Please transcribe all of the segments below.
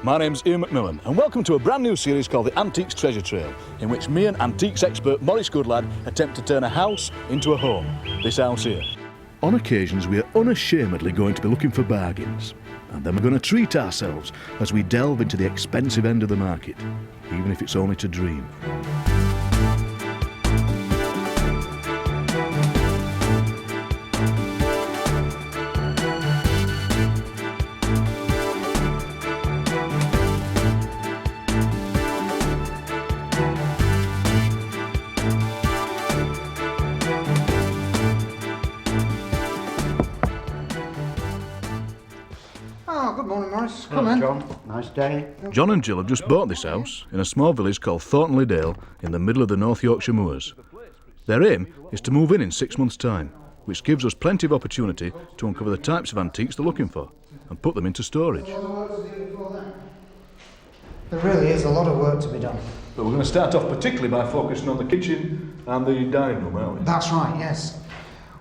My name's Ian MacMillan and welcome to a brand new series called the Antiques Treasure Trail, in which me and antiques expert Maurice Goodlad attempt to turn a house into a home. This house here. On occasions we are unashamedly going to be looking for bargains, and then we're going to treat ourselves as we delve into the expensive end of the market, even if it's only to dream. Good morning, Maurice. Come in. John. Nice day. John and Jill have just bought this house in a small village called Thornton Dale in the middle of the North Yorkshire moors. Their aim is to move in 6 months' time, which gives us plenty of opportunity to uncover the types of antiques they're looking for and put them into storage. There really is a lot of work to be done. But we're going to start off particularly by focusing on the kitchen and the dining room, aren't we? That's right, yes.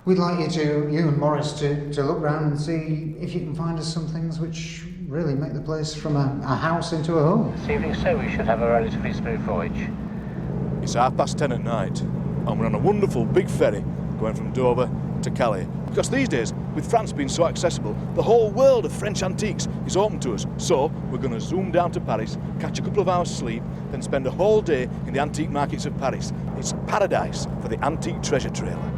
We'd like you and Maurice to look round and see if you can find us some things which really make the place from a house into a home. This evening, so we should have a relatively smooth voyage. It's 10:30 at night and we're on a wonderful big ferry going from Dover to Calais. Because these days, with France being so accessible, the whole world of French antiques is open to us. So we're going to zoom down to Paris, catch a couple of hours sleep, then spend a whole day in the antique markets of Paris. It's paradise for the antique treasure trailer.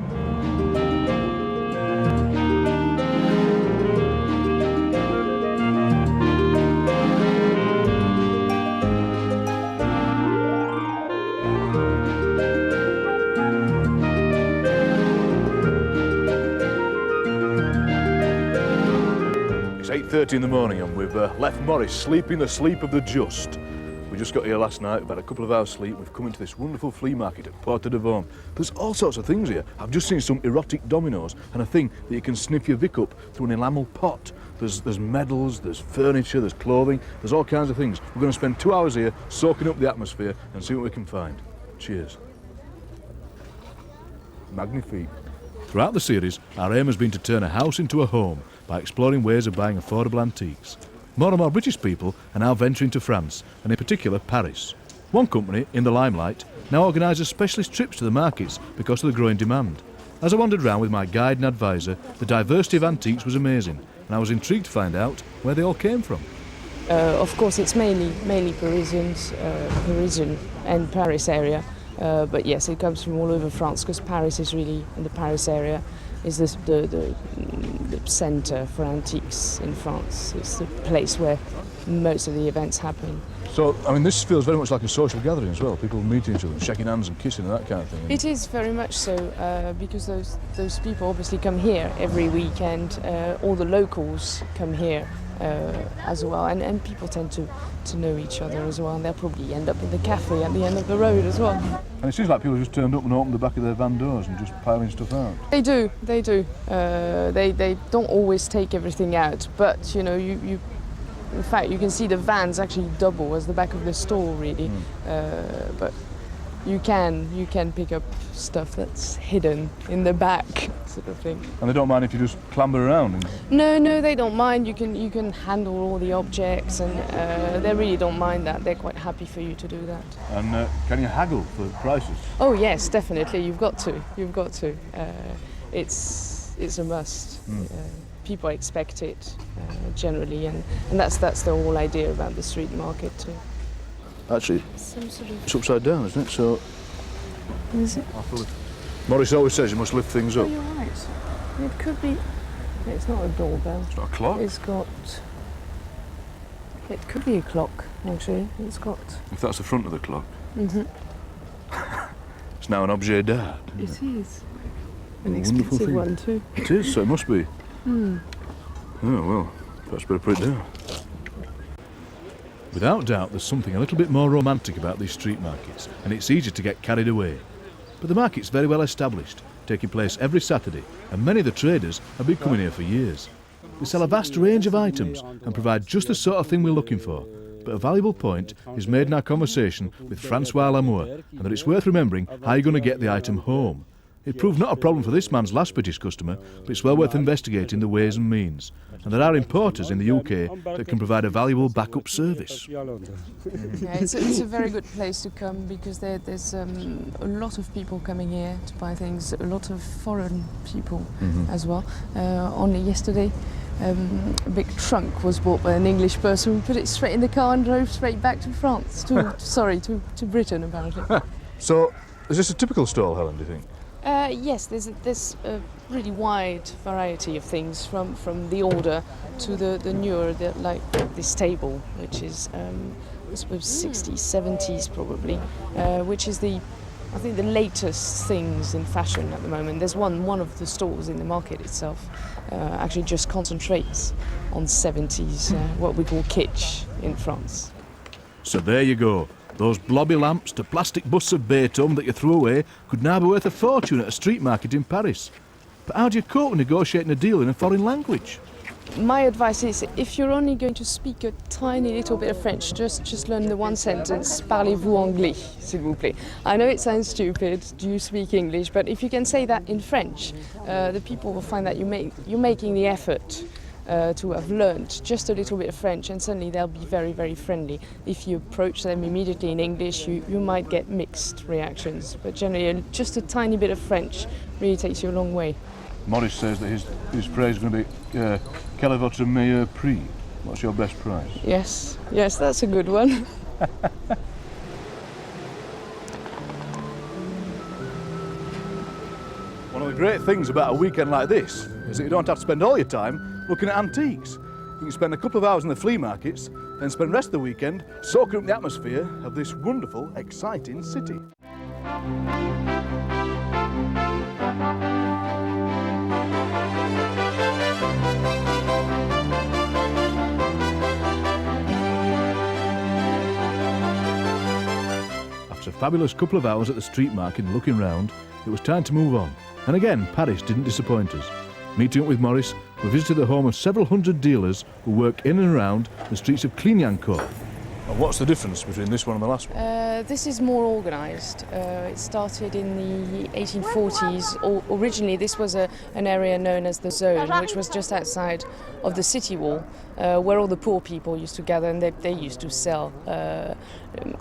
It's 8:30 in the morning and we've left Maurice sleeping the sleep of the just. We just got here last night, we've had a couple of hours sleep, we've come into this wonderful flea market at Porte de Vaume. There's all sorts of things here. I've just seen some erotic dominoes and a thing that you can sniff your Vic up through an enamel pot. There's medals, there's furniture, there's clothing, there's all kinds of things. We're going to spend 2 hours here soaking up the atmosphere and see what we can find. Cheers. Magnifique. Throughout the series, our aim has been to turn a house into a home by exploring ways of buying affordable antiques. More and more British people are now venturing to France, and in particular Paris. One company, in the limelight, now organises specialist trips to the markets because of the growing demand. As I wandered round with my guide and advisor, the diversity of antiques was amazing, and I was intrigued to find out where they all came from. Of course, it's mainly Parisian and Paris area. But yes, it comes from all over France because Paris is really, in the Paris area, is the centre for antiques in France. It's the place where most of the events happen. So, I mean, this feels very much like a social gathering as well. People meeting each other, shaking hands and kissing and that kind of thing. It is very much so, because those people obviously come here every weekend. All the locals come here as well, and people tend to know each other as well, and they'll probably end up in the cafe at the end of the road as well. And it seems like people just turned up and opened the back of their van doors and just piling stuff out. They do. They don't always take everything out, but you know, you in fact you can see the vans actually double as the back of the store really. But you can pick up stuff that's hidden in the back, sort of thing. And they don't mind if you just clamber around? No, they don't mind. You can handle all the objects, and they really don't mind that. They're quite happy for you to do that. And can you haggle for prices? Oh yes, definitely. You've got to. It's a must. People expect it generally, and that's the whole idea about the street market too. Actually, it's upside down, isn't it? So, is it? Maurice always says you must lift things up. Oh, you're right. It could be. It's not a doorbell. It's not a clock? It could be a clock, actually. It's got... If that's the front of the clock. Mm-hmm. It's now an objet d'art. It is. A An expensive one, too. It is, so it must be. Oh, well, perhaps better put it down. Without doubt, there's something a little bit more romantic about these street markets, and it's easy to get carried away. But the market's very well established, taking place every Saturday, and many of the traders have been coming here for years. They sell a vast range of items and provide just the sort of thing we're looking for. But a valuable point is made in our conversation with Francois Lamour, and that it's worth remembering how you're going to get the item home. It proved not a problem for this man's last British customer, but it's well worth investigating the ways and means. And there are importers in the UK that can provide a valuable backup service. Yeah, it's a very good place to come because there's a lot of people coming here to buy things, a lot of foreign people as well. Only yesterday a big trunk was bought by an English person who put it straight in the car and drove straight back to France, to Britain apparently. So, is this a typical stall, Helen, do you think? Yes, there's a really wide variety of things from the order to the newer, like this table, which is I suppose 60s, 70s probably, which is I think the latest things in fashion at the moment. There's one of the stores in the market itself actually just concentrates on 70s, what we call kitsch in France. So there you go. Those blobby lamps to plastic busts of Beethoven that you threw away could now be worth a fortune at a street market in Paris. But how do you cope with negotiating a deal in a foreign language? My advice is, if you're only going to speak a tiny little bit of French, just learn the one sentence, parlez-vous anglais, s'il vous plaît. I know it sounds stupid, do you speak English? But if you can say that in French, the people will find that you're making the effort to have learned just a little bit of French, and suddenly they'll be very, very friendly. If you approach them immediately in English, you might get mixed reactions, but generally just a tiny bit of French really takes you a long way. Maurice says that his phrase is going to be quel est votre meilleur prix? What's your best price? Yes, that's a good one. One of the great things about a weekend like this is that you don't have to spend all your time looking at antiques. You can spend a couple of hours in the flea markets, then spend the rest of the weekend soaking up the atmosphere of this wonderful, exciting city. After a fabulous couple of hours at the street market and looking round, it was time to move on. And again, Paris didn't disappoint us. Meeting up with Maurice, we visited the home of several hundred dealers who work in and around the streets of Clignancourt. And what's the difference between this one and the last one? This is more organised. It started in the 1840s. Originally, this was an area known as the Zone, which was just outside of the city wall, where all the poor people used to gather, and they used to sell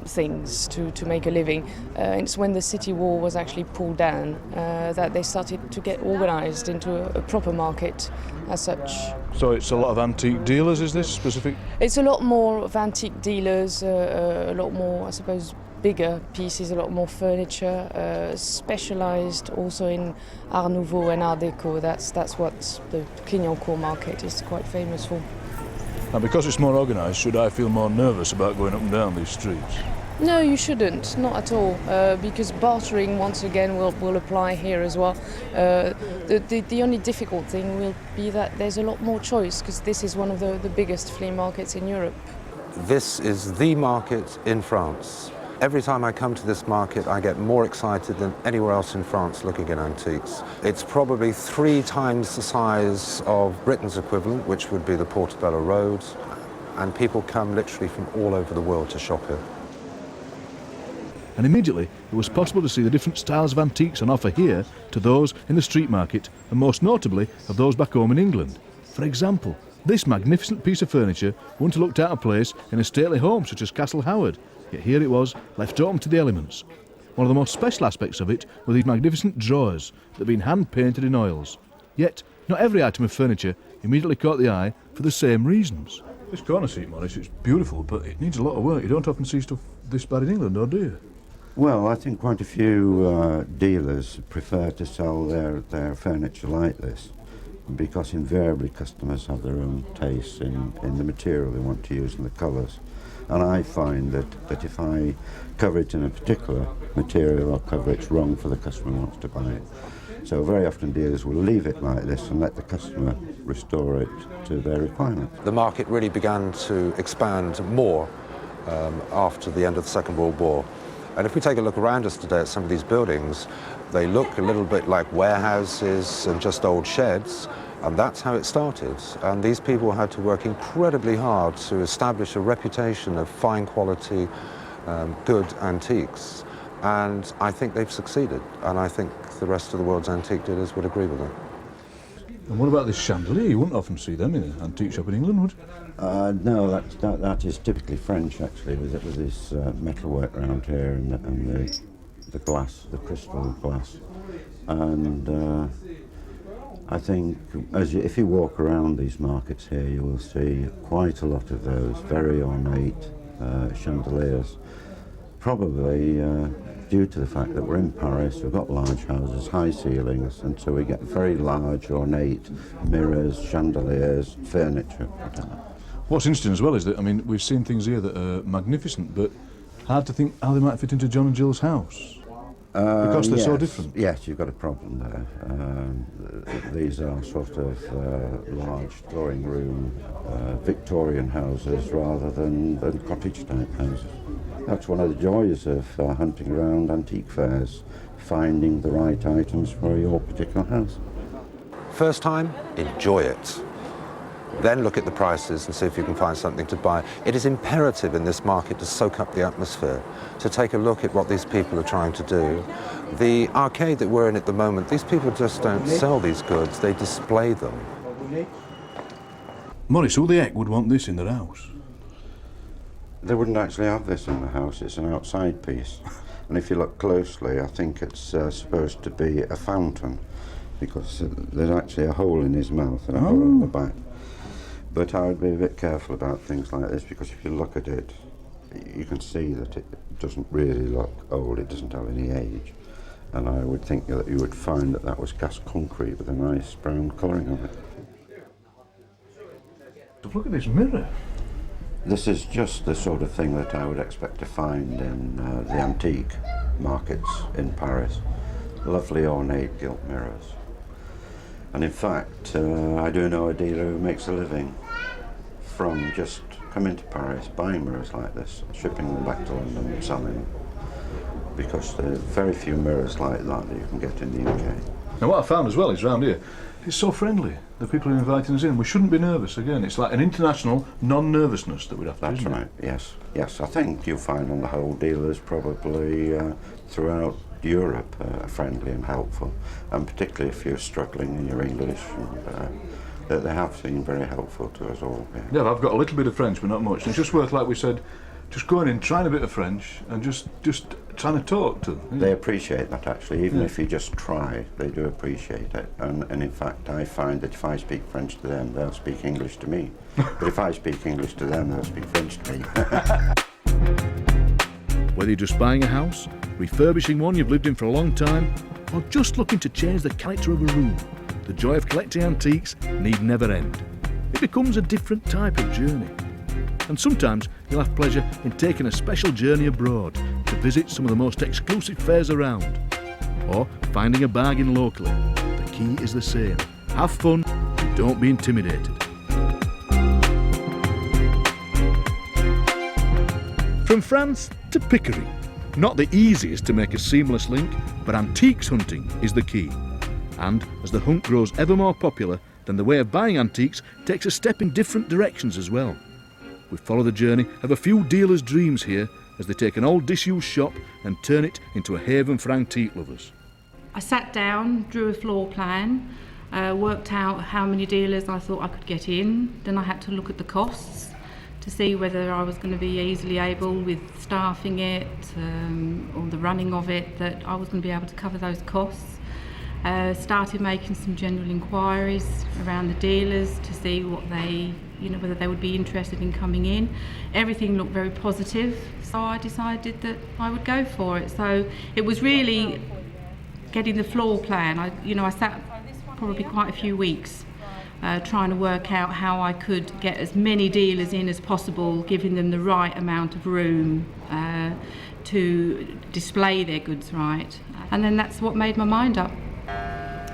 things to make a living. It's when the city wall was actually pulled down that they started to get organised into a proper market as such. So it's a lot of antique dealers, is this specific? It's a lot more of antique dealers, a lot more, I suppose, bigger pieces, a lot more furniture, specialised also in Art Nouveau and Art Deco. That's what the Clignancourt market is quite famous for. And because it's more organised, should I feel more nervous about going up and down these streets? No, you shouldn't, not at all, because bartering once again will apply here as well. The only difficult thing will be that there's a lot more choice, because this is one of the biggest flea markets in Europe. This is the market in France. Every time I come to this market, I get more excited than anywhere else in France looking at antiques. It's probably 3 times the size of Britain's equivalent, which would be the Portobello Road, and people come literally from all over the world to shop here. And immediately it was possible to see the different styles of antiques on offer here to those in the street market, and most notably of those back home in England. For example, this magnificent piece of furniture wouldn't have looked out of place in a stately home such as Castle Howard, yet here it was, left open to the elements. One of the most special aspects of it were these magnificent drawers that had been hand-painted in oils. Yet, not every item of furniture immediately caught the eye for the same reasons. This corner seat, Maurice, it's beautiful, but it needs a lot of work. You don't often see stuff this bad in England, or do you? Well, I think quite a few dealers prefer to sell their furniture like this, because invariably customers have their own tastes in the material they want to use and the colours. And I find that if I cover it in a particular material, I'll cover it wrong for the customer who wants to buy it. So very often dealers will leave it like this and let the customer restore it to their requirement. The market really began to expand more after the end of the Second World War. And if we take a look around us today at some of these buildings, they look a little bit like warehouses and just old sheds, and that's how it started. And these people had to work incredibly hard to establish a reputation of fine quality, good antiques. And I think they've succeeded. And I think the rest of the world's antique dealers would agree with that. And what about this chandelier? You wouldn't often see them in an antique shop in England, would you? No, that is typically French, actually, with this metalwork around here and the glass, the crystal glass. And I think if you walk around these markets here, you will see quite a lot of those very ornate chandeliers. Probably due to the fact that we're in Paris, we've got large houses, high ceilings, and so we get very large, ornate mirrors, chandeliers, furniture. What's interesting as well is that, I mean, we've seen things here that are magnificent, but hard to think how they might fit into John and Jill's house. Because they're so different. Yes, you've got a problem there. These are sort of large drawing room Victorian houses rather than cottage type houses. That's one of the joys of hunting around antique fairs, finding the right items for your particular house. First time, enjoy it. Then look at the prices and see if you can find something to buy. It is imperative in this market to soak up the atmosphere, to take a look at what these people are trying to do. The arcade that we're in at the moment, these people just don't sell these goods, they display them. Maurice, who the heck would want this in their house? They wouldn't actually have this in the house, it's an outside piece. And if you look closely, I think it's supposed to be a fountain, because there's actually a hole in his mouth and a hole in the back. But I would be a bit careful about things like this, because if you look at it, you can see that it doesn't really look old, it doesn't have any age. And I would think that you would find that that was cast concrete with a nice brown colouring on it. Look at this mirror. This is just the sort of thing that I would expect to find in the antique markets in Paris. Lovely ornate gilt mirrors. And in fact, I do know a dealer who makes a living from just coming to Paris, buying mirrors like this, shipping them back to London and selling them. Because there are very few mirrors like that you can get in the UK. Now what I found as well is round here, it's so friendly. The people are inviting us in. We shouldn't be nervous again. It's like an international non-nervousness that we'd have to do. That's right, yes. Yes, I think you'll find on the whole dealers probably throughout Europe are friendly and helpful, and particularly if you're struggling in your English, that they have been very helpful to us all. Yeah, I've got a little bit of French, but not much. And it's just worth, like we said, just going in, trying a bit of French, and just trying to talk to them. They appreciate that, actually. Even if you just try, they do appreciate it. And in fact, I find that if I speak French to them, they'll speak English to me. But if I speak English to them, they'll speak French to me. Whether you're just buying a house, refurbishing one you've lived in for a long time, or just looking to change the character of a room, the joy of collecting antiques need never end. It becomes a different type of journey. And sometimes you'll have pleasure in taking a special journey abroad to visit some of the most exclusive fairs around, or finding a bargain locally. The key is the same. Have fun and don't be intimidated. From France to Pickering. Not the easiest to make a seamless link, but antiques hunting is the key. And as the hunt grows ever more popular, then the way of buying antiques takes a step in different directions as well. We follow the journey of a few dealers' dreams here as they take an old disused shop and turn it into a haven for antique lovers. I sat down, drew a floor plan, worked out how many dealers I thought I could get in. Then I had to look at the costs to see whether I was going to be easily able, with staffing it or the running of it, that I was going to be able to cover those costs. Started making some general inquiries around the dealers to see what they, whether they would be interested in coming in. Everything looked very positive, so I decided that I would go for it. So it was really getting the floor plan. I sat probably quite a few weeks trying to work out how I could get as many dealers in as possible, giving them the right amount of room to display their goods right. And then that's what made my mind up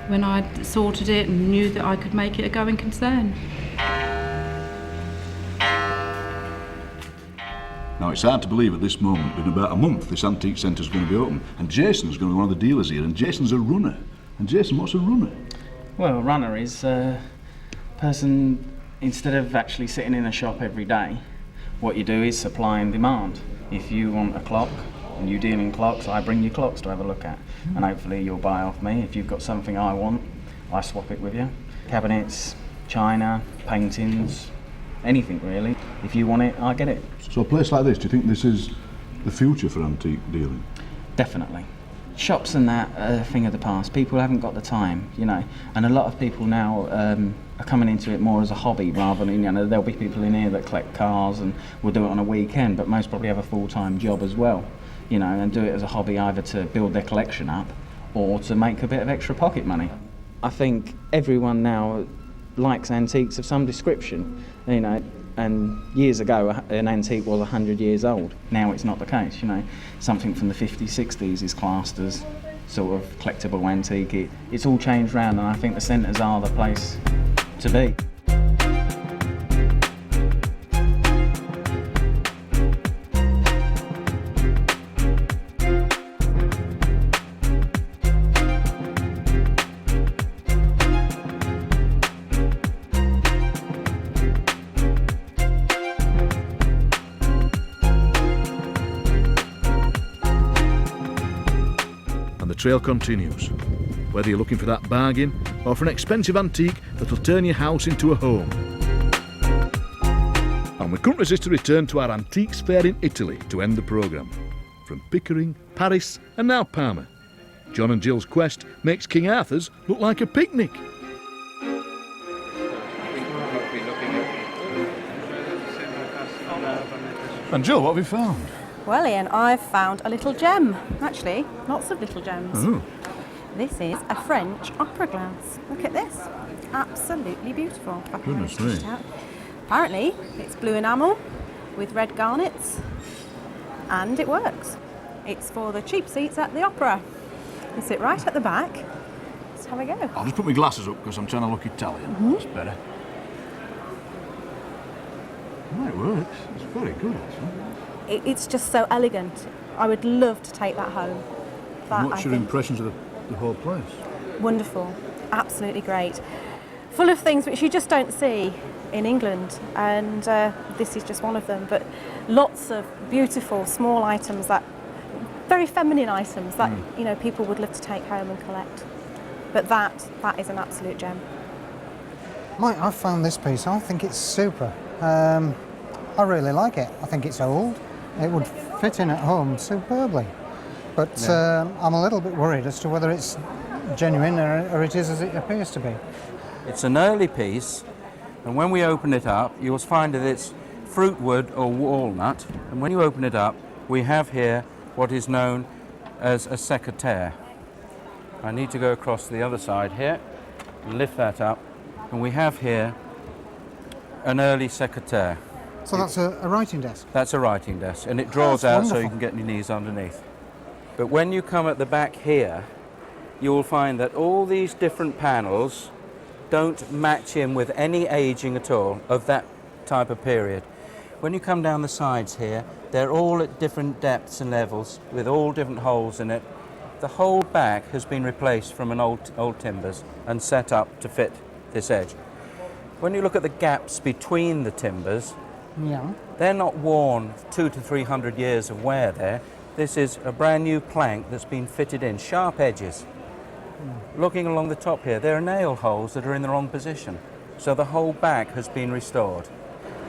when I'd sorted it and knew that I could make it a going concern. Now it's hard to believe at this moment, but in about a month this antique centre's going to be open, and Jason's going to be one of the dealers here, and Jason's a runner. And Jason, what's a runner? Well, a runner is a person, instead of actually sitting in a shop every day, what you do is supply and demand. If you want a clock, And you deal in clocks, I bring you clocks to have a look at. And hopefully you'll buy off me. If you've got something I want, I swap it with you. Cabinets, china, paintings, anything really. If you want it, I get it. So a place like this, do you think this is the future for antique dealing? Definitely. Shops and that are a thing of the past. People haven't got the time, you know, and a lot of people now are coming into it more as a hobby rather than, you know, there'll be people in here that collect cars and will do it on a weekend, but most probably have a full-time job as well, you know, and do it as a hobby either to build their collection up or to make a bit of extra pocket money. I think everyone now likes antiques of some description, you know, and years ago an antique was 100 years old. Now it's not the case, you know. Something from the 50s, 60s is classed as sort of collectible antique. It's all changed round, and I think the centres are the place to be. The trail continues, whether you're looking for that bargain or for an expensive antique that'll turn your house into a home. And we couldn't resist a return to our antiques fair in Italy to end the programme. From Pickering, Paris and now Parma, John and Jill's quest makes King Arthur's look like a picnic. And Jill, what have you found? Well, Ian, I've found a little gem. Actually, lots of little gems. Oh. This is a French opera glass. Look at this. Absolutely beautiful. If I can Goodness manage to me. get it out. Apparently, it's blue enamel with red garnets, and it works. It's for the cheap seats at the opera. You sit right at the back. Let's have a go. I'll just put my glasses up because I'm trying to look Italian. That's better. Oh, it works. It's very good, actually. It's just so elegant. I would love to take that home. What's your impressions of the whole place? Wonderful. Absolutely great. Full of things which you just don't see in England, and this is just one of them, but lots of beautiful small items, that very feminine items that you know, people would love to take home and collect. But that is an absolute gem. Mike, I've found this piece. I think it's super. I really like it. I think it's old. It would fit in at home superbly. But I'm a little bit worried as to whether it's genuine or it is as it appears to be. It's an early piece, and when we open it up, you'll find that it's fruit wood or walnut. And when you open it up, we have here what is known as a secataire. I need to go across to the other side here and lift that up, and we have here an early secataire. So that's a writing desk? That's a writing desk, and it draws out so you can get your knees underneath. But when you come at the back here, you will find that all these different panels don't match in with any aging at all of that type of period. When you come down the sides here, they're all at different depths and levels with all different holes in it. The whole back has been replaced from an old timbers and set up to fit this edge. When you look at the gaps between the timbers, they're not worn 200 to 300 years of wear there. This is a brand new plank that's been fitted in, sharp edges. Looking along the top here, there are nail holes that are in the wrong position. So the whole back has been restored.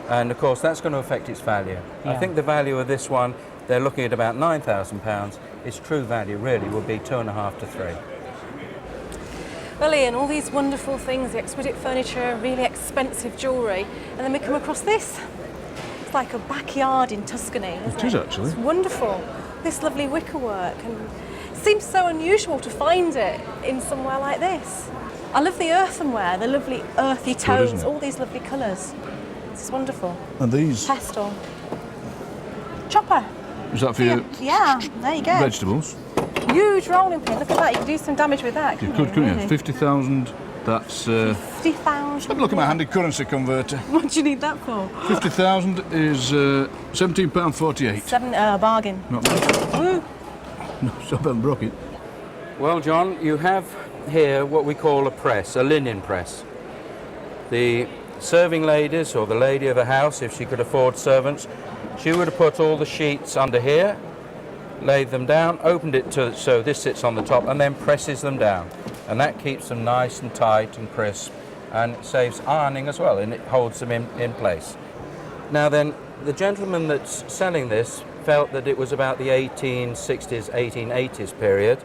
And of course that's going to affect its value. I think the value of this one, they're looking at about £9,000. Its true value really would be 2.5 to 3. Well, Ian, all these wonderful things, the exquisite furniture, really expensive jewellery, and then we come across this. It's like a backyard in Tuscany, isn't it? It is, actually. It's wonderful. This lovely wickerwork, and it seems so unusual to find it in somewhere like this. I love the earthenware, the lovely earthy tones, all these lovely colours. This is wonderful. And these? Pestle. Chopper. Is that for your there you go. vegetables? Huge rolling pin. Look at that. You could do some damage with that. You could, couldn't you? 50,000. That's. 50,000. Let me look at my handy currency converter. What do you need that for? 50,000 is £17.48. Bargain. Not bad. Ooh. No, so I haven't broke it. Well, John, you have here what we call a press, a linen press. The serving ladies, or the lady of the house, if she could afford servants, she would have put all the sheets under here, laid them down, opened it so this sits on the top, and then presses them down. And that keeps them nice and tight and crisp, and it saves ironing as well, and it holds them in place. Now then, the gentleman that's selling this felt that it was about the 1860s, 1880s period.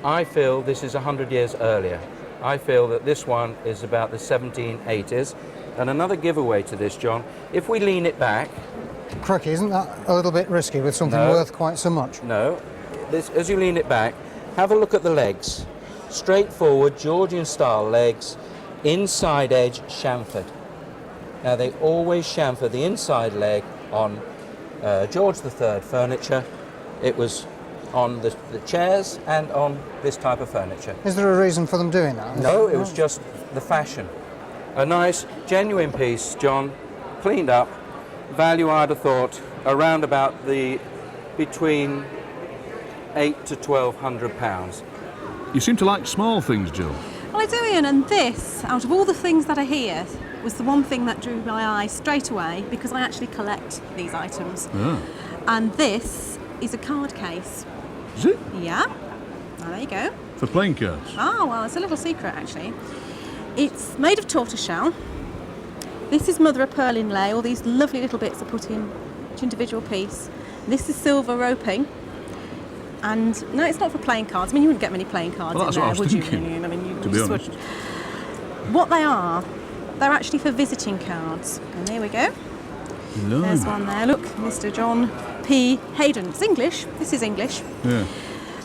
I feel this is 100 years earlier. I feel that this one is about the 1780s. And another giveaway to this, John, if we lean it back... Crikey, isn't that a little bit risky with something worth quite so much? No. As you lean it back, have a look at the legs. Straightforward, Georgian-style legs, inside edge chamfered. Now, they always chamfer the inside leg on George III furniture. It was on the chairs and on this type of furniture. Is there a reason for them doing that? No, it was just the fashion. A nice, genuine piece, John, cleaned up. Value, I'd have thought, around about between £800 to £1,200. You seem to like small things, Jill. Well, I do, Ian, and this, out of all the things that are here, was the one thing that drew my eye straight away, because I actually collect these items. Ah. And this is a card case. Is it? Yeah. Well, there you go. For playing cards? Oh, well, it's a little secret, actually. It's made of tortoiseshell. This is mother of pearl inlay. All these lovely little bits are put in each individual piece. This is silver roping. And no, it's not for playing cards. I mean, you wouldn't get many playing cards Well, that's in there, what I was would thinking, you? I mean, you to be just honest. wouldn't. What they are, they're actually for visiting cards. And there we go. No. There's one there. Look, Mr. John P. Hayden. It's English. This is English. Yeah.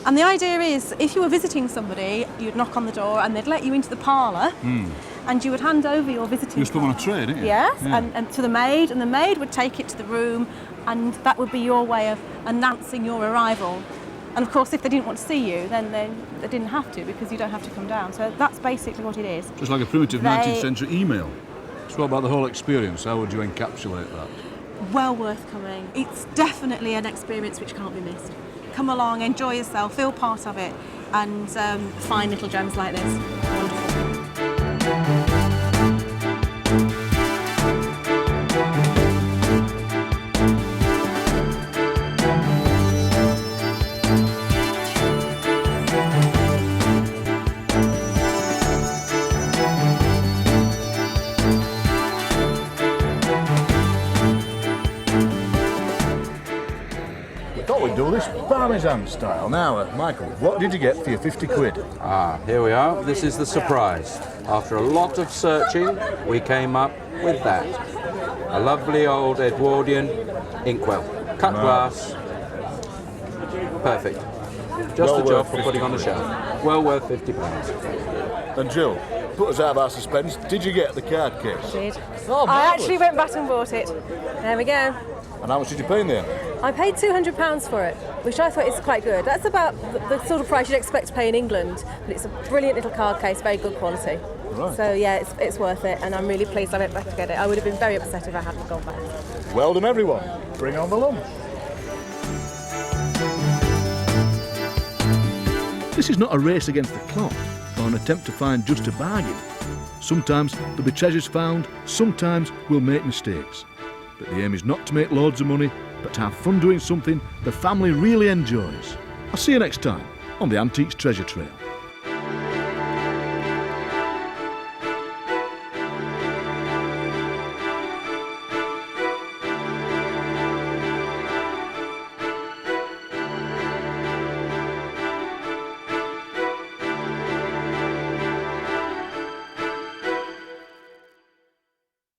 And the idea is, if you were visiting somebody, you'd knock on the door and they'd let you into the parlour and you would hand over your visiting You just put them on a tray, didn't you? Yes, Yeah. and to the maid, and the maid would take it to the room, and that would be your way of announcing your arrival. And of course, if they didn't want to see you, then they didn't have to, because you don't have to come down. So that's basically what it is. Just like a primitive 19th century email. So what about the whole experience? How would you encapsulate that? Well worth coming. It's definitely an experience which can't be missed. Come along, enjoy yourself, feel part of it, and find little gems like this. Wonderful. Do this Parmesan style. Now, Michael, what did you get for your 50 quid? Ah, here we are. This is the surprise. After a lot of searching, we came up with that. A lovely old Edwardian inkwell. Cut glass. Perfect. Just Well the job worth for putting on the 50 shelf. Well worth £50. And Jill, put us out of our suspense. Did you get the card case? Did. Oh, I marvellous. actually went back and bought it. There we go. And how much did you pay in the end? I paid £200 for it, which I thought is quite good. That's about the sort of price you'd expect to pay in England, but it's a brilliant little card case, very good quality. Right. So yeah, it's worth it, and I'm really pleased I went back to get it. I would have been very upset if I hadn't gone back. Well done, everyone. Bring on the lunch. This is not a race against the clock or an attempt to find just a bargain. Sometimes there'll be treasures found, sometimes we'll make mistakes. But the aim is not to make loads of money, but to have fun doing something the family really enjoys. I'll see you next time on the Antiques Treasure Trail.